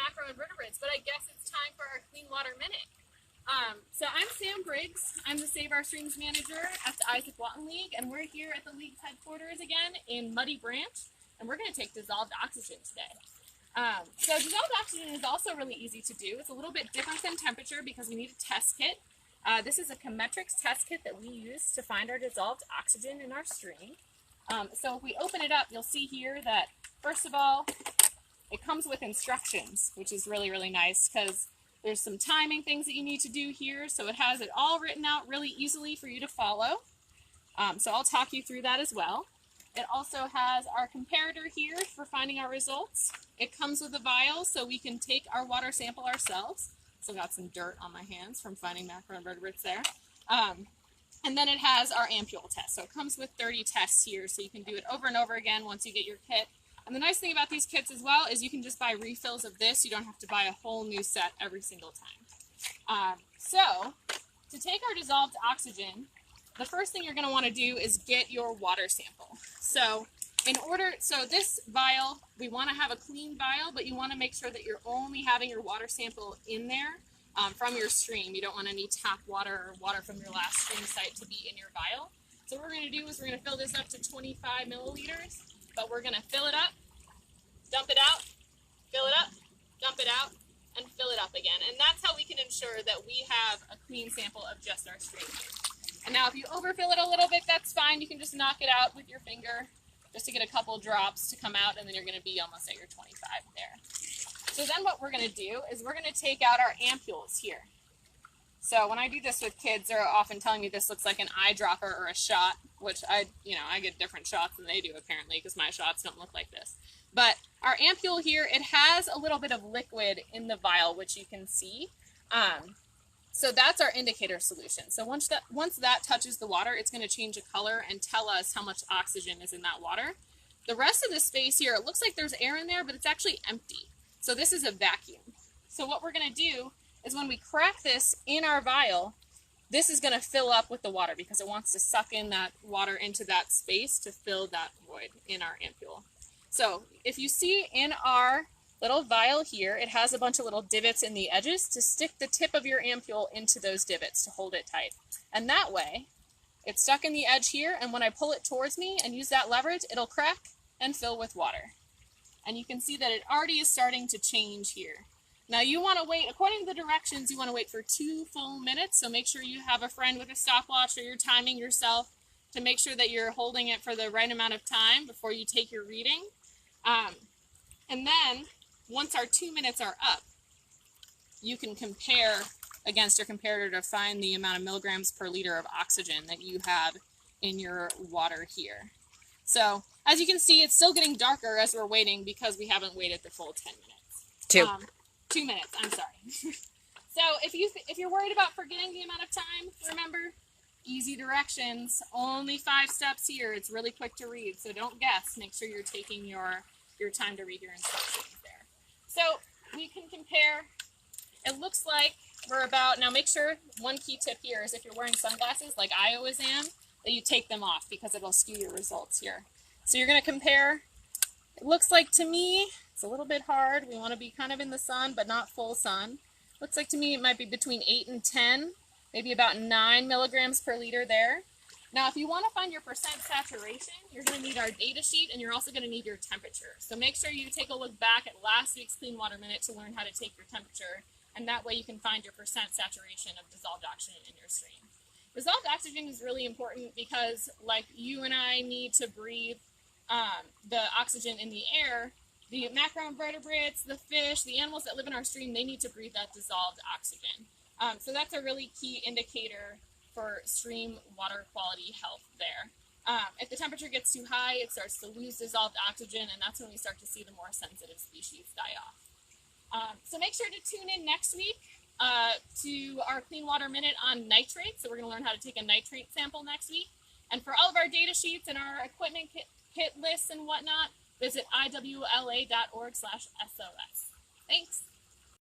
macroinvertebrates, but I guess it's time for our Clean Water Minute. So I'm Sam Briggs. I'm the Save Our Streams manager at the Isaac Walton League, and we're here at the league's headquarters again in Muddy Branch, and we're going to take dissolved oxygen today. So dissolved oxygen is also really easy to do. It's a little bit different than temperature because we need a test kit. This is a Chemetrix test kit that we use to find our dissolved oxygen in our stream. So if we open it up, you'll see here that, first of all, it comes with instructions, which is really, really nice because there's some timing things that you need to do here. So it has it all written out really easily for you to follow. So I'll talk you through that as well. It also has our comparator here for finding our results. It comes with a vial so we can take our water sample ourselves. Still got some dirt on my hands from finding macroinvertebrates there. And then it has our ampule test. So it comes with 30 tests here, so you can do it over and over again once you get your kit. And the nice thing about these kits as well is you can just buy refills of this. You don't have to buy a whole new set every single time. So to take our dissolved oxygen, the first thing you're going to want to do is get your water sample. So this vial, we want to have a clean vial, but you want to make sure that you're only having your water sample in there from your stream. You don't want any tap water or water from your last stream site to be in your vial. So what we're going to do is we're going to fill this up to 25 milliliters, but we're going to fill it up, dump it out, fill it up, dump it out, and fill it up again. And that's how we can ensure that we have a clean sample of just our stream. And now if you overfill it a little bit, that's fine. You can just knock it out with your finger just to get a couple drops to come out, and then you're going to be almost at your 25 there. So then what we're going to do is we're going to take out our ampules here. So when I do this with kids, they're often telling me this looks like an eyedropper or a shot, which I get different shots than they do apparently because my shots don't look like this. But our ampule here, it has a little bit of liquid in the vial, which you can see. So that's our indicator solution. So once that touches the water, it's going to change the color and tell us how much oxygen is in that water. The rest of the space here, it looks like there's air in there, but it's actually empty. So this is a vacuum. So what we're going to do is when we crack this in our vial, this is going to fill up with the water because it wants to suck in that water into that space to fill that void in our ampule. So if you see in our little vial here, it has a bunch of little divots in the edges to stick the tip of your ampule into those divots to hold it tight. And that way, it's stuck in the edge here, and when I pull it towards me and use that leverage, it'll crack and fill with water. And you can see that it already is starting to change here. Now you want to wait, according to the directions, you want to wait for 2 full minutes, so make sure you have a friend with a stopwatch or you're timing yourself to make sure that you're holding it for the right amount of time before you take your reading. And then, once our 2 minutes are up, you can compare against your comparator to find the amount of milligrams per liter of oxygen that you have in your water here. So, as you can see, it's still getting darker as we're waiting because we haven't waited the full 10 minutes. 2 minutes, I'm sorry. So, if you're worried about forgetting the amount of time, remember, easy directions, only 5 steps here. It's really quick to read, so don't guess. Make sure you're taking your time to read your instructions there. So we can compare. It looks like we're about, now make sure, one key tip here is if you're wearing sunglasses like I always am, that you take them off because it'll skew your results here. So you're going to compare. It looks like to me, it's a little bit hard. We want to be kind of in the sun, but not full sun. Looks like to me it might be between 8 and 10, maybe about 9 milligrams per liter there. Now, if you want to find your percent saturation, you're going to need our data sheet, and you're also going to need your temperature. So make sure you take a look back at last week's Clean Water Minute to learn how to take your temperature, and that way you can find your percent saturation of dissolved oxygen in your stream. Dissolved oxygen is really important because, like you and I need to breathe the oxygen in the air, the macroinvertebrates, the fish, the animals that live in our stream, they need to breathe that dissolved oxygen. So that's a really key indicator for stream water quality health there. If the temperature gets too high, it starts to lose dissolved oxygen, and that's when we start to see the more sensitive species die off. So make sure to tune in next week to our Clean Water Minute on nitrates. So we're going to learn how to take a nitrate sample next week. And for all of our data sheets and our equipment kit lists and whatnot, visit iwla.org/SOS. Thanks.